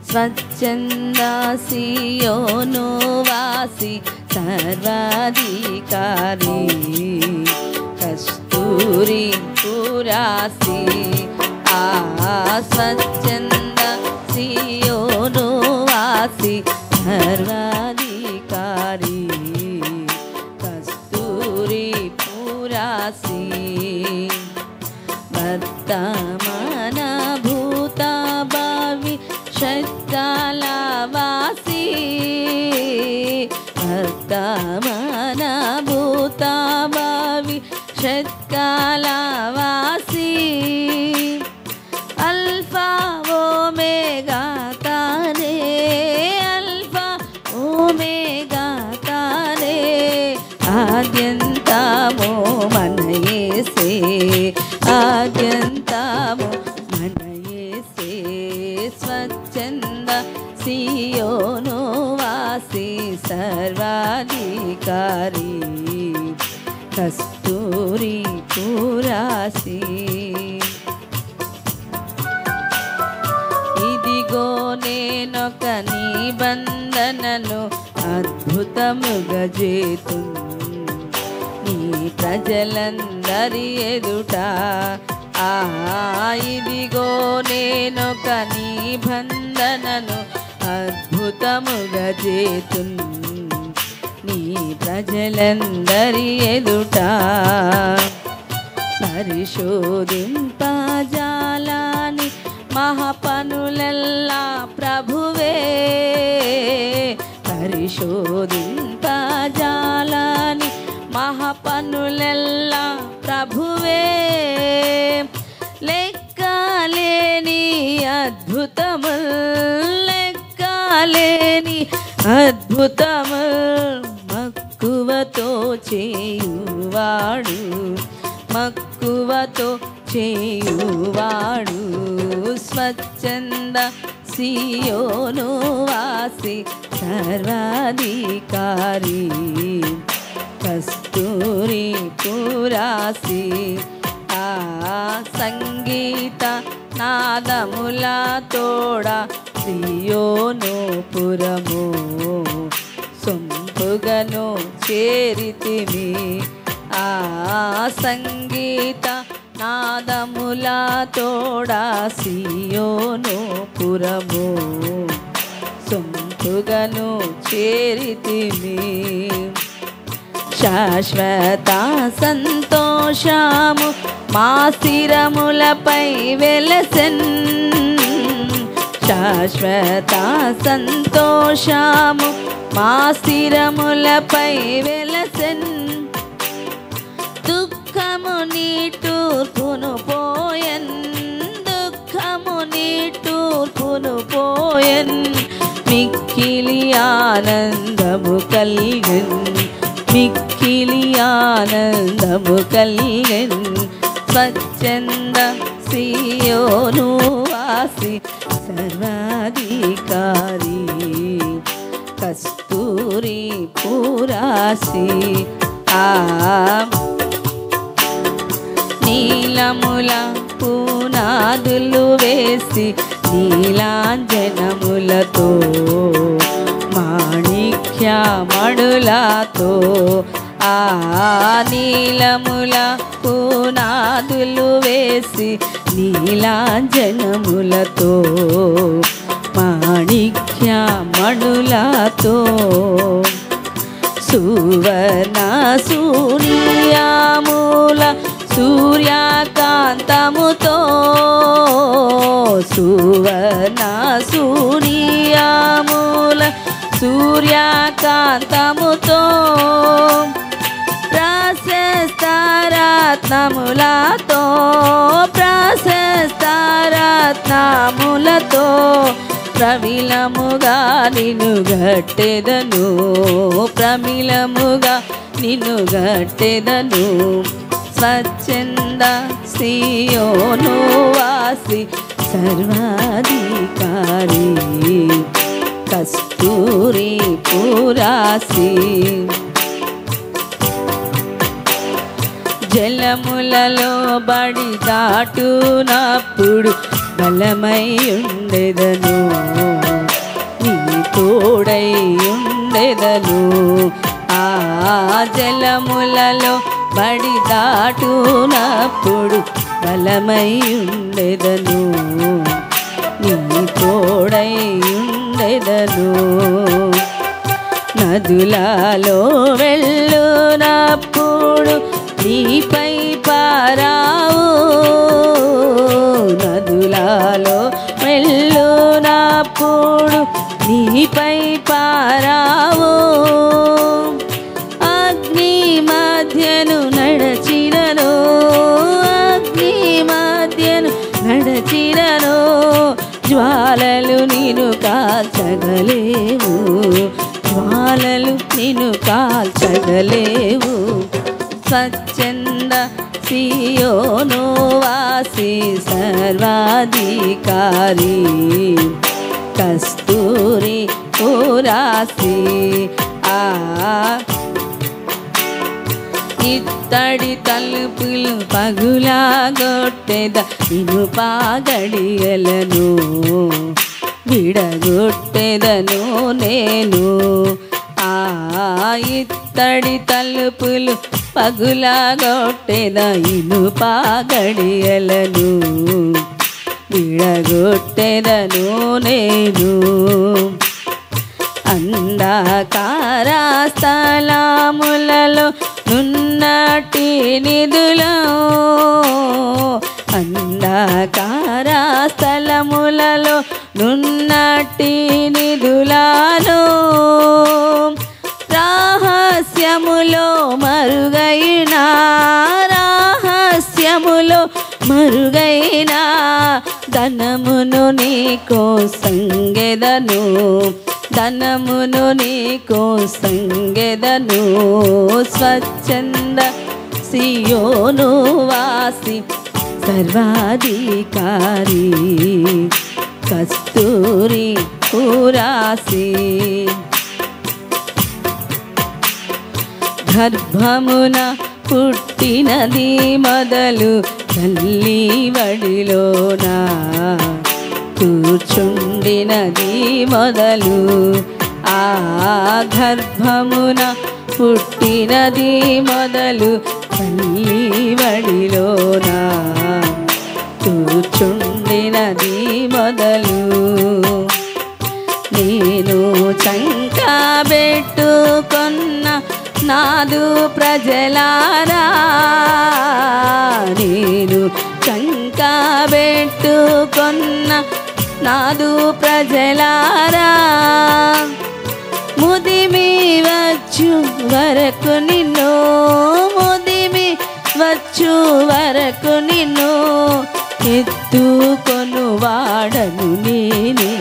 స్వచ్ఛంద సియోను వాసి సర్వాధికారి కస్తూరి పురాసి స్వచ్ఛంద సియోను వాసి సర్వాధికారి కస్తూరి పురాసి వర్తమాన భూత భవిష్యత్కాల వాసి వర్తమాన భూత భవిష్యత్కాల వాసి అల్ఫా ఓమేగా తానే అల్ఫా ఓమేగా తానే ఆద్యంతమో మన యేసే ఆద్యంతమో మన యేసే స్వచ్ఛంద సియోను వాసి సర్వాధికారి కస్తూరి పురాసి ఇదిగో నేనొక నిబంధనను అద్భుతముగా చేతు నీ ప్రజలందరి ఎదుట ఇదిగో నేనొక నిబంధనను అద్భుతముగా చేతు నీ ప్రజలందరి ఎదుట పరిశోధింపజాలని మహాపనులెల్లా ప్రభువే పరిశోధింపజాలని మహాపనులెల్లా ప్రభువే లెక్కలేని అద్భుతము లెక్కలేని అద్భుతము మక్కువతో చేయువాడు మక్కువతో చేయువాడు స్వచ్ఛంద సియోను వాసి సర్వాధికారి కస్తూరి పురాసి సంగీత నాదముల తోడ సియోను పురము సొంపుగను చేరితిమి సంగీత నాదముల తోడ సియోను పురము సొంపుగను చేరితిమి శాశ్వత సంతోషము మా శిరములపై వెలసెన్ శాశ్వత సంతోషము మా శిరములపై వెలసెన్ దుఃఖము నీటూర్పును పోయన్ దుఃఖము నీటూర్పును పోయన్ మిక్కిలి ఆనందము కలిగన్ మిక్కిలి ఆనందము కలిగన్ స్వచ్ఛంద సియోను వాసి సర్వాధికారి కస్తూరి పురాసి నీలముల పునాదులు వేసి నీలాంజనములతో మాణిక్య మణులతో నీలముల పునాదులు వేసి నీలాంజనములతో మాణిక్య మణులతో సువర్ణ సూర్యామూల సూర్యకాంతముతో సువర్ణ సూర్యామూల సూర్యకాంతముతో ప్రశస్తరత్నములతో ప్రశస్తరత్నములతో ప్రమిలముగా నిన్ను గట్టెదను ప్రమిలముగా నిన్ను గట్టెదను స్వచ్ఛంద సియోను వాసి సర్వాధికారి కస్తూరి పురాసి జలములలో బడి దాటునప్పుడు బలమై ఉండెదను తోడై ఉండెదను ఆ జలములలో బడి దాటునప్పుడు బలమై ఉండెదను నీ తోడై ఉండెదను నదులలో వెళ్ళునప్పుడు నీపై పారావు నదులలో వెళ్ళునప్పుడు నీపై పారావు అగ్ని మధ్యను నడచినను అగ్ని మధ్యను నడచినను జ్వాలలు నిన్ను కాల్చగలేవు జ్వాలలు నిన్ను కాల్చగలేవు స్వచ్ఛంద సియోను వాసి సర్వాధికారి కస్తూరి పురాసి ఇత్తడి తలుపులు పగులాగొట్టెద ఇనుపగడియలను విడగొట్టెదను నేను ఇత్తడి తలుపులు పగులాగొట్టెద ఇనుపగడియలను విడగొట్టెదను నేను అంధకార స్థలములలో నున్నటి నిధులో అంధకార స్థలములలో నున్నటి నిధులలో రహస్యములో మరుగైనా రహస్యములో మరుగైనా ధనమును నీకో సంగెదను ధనమును నీకో సంగెదను స్వచ్ఛంద సియోను వాసి సర్వాధికారి కస్తూరి పురాసి గర్భమున పుట్టినది మొదలు తల్లి వడిలోన కూర్చుండినది మొదలు ఆ గర్భమున పుట్టినది మొదలు తల్లి వడిలోన కూర్చుండినది మొదలు నేను చంకబెట్టుకొన్న నాదు ప్రజలారా నేను చంకబెట్టుకొన్న నాదు ప్రజలారా ముదిమి వచ్చు వరకు నిన్ను ముదిమి వచ్చు వరకు నిన్ను ఎత్తుకొను వాడను నేనే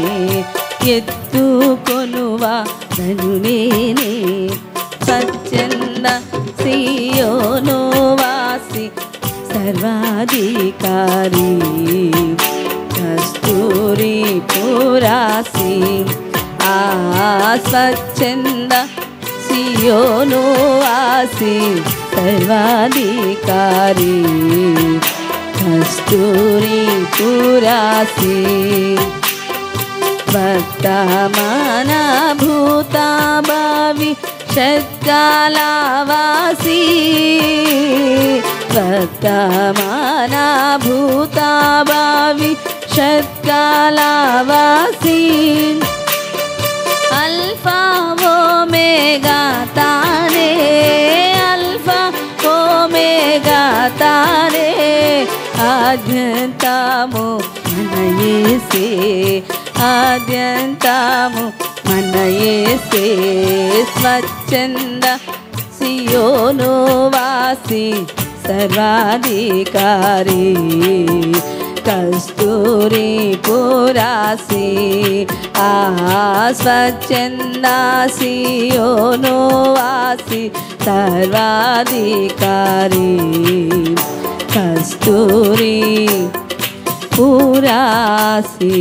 ఎత్తుకొను వాడను నేనే స్వచ్ఛంద సియోను వాసి సర్వాధికారి కస్తూరి పురాసి స్వచ్ఛంద సియోను వాసి సర్వాధికారి కస్తూరి పురాసి వర్తమాన భూత భవిష్యత్కాల వాసి వర్తమాన భూత భవిష్యత్కాల వాసి అల్ఫా ఓమేగా తానే అల్ఫా ఓమేగా తానే ఆద్యంతము మన యేసే ఆద్యంతము మన యేసే స్వచ్ఛంద సియోను వాసి సర్వాధికారి కస్తూరి పురాసి స్వచ్ఛంద సియోను వాసి సర్వాధికారి కస్తూరి పురాసి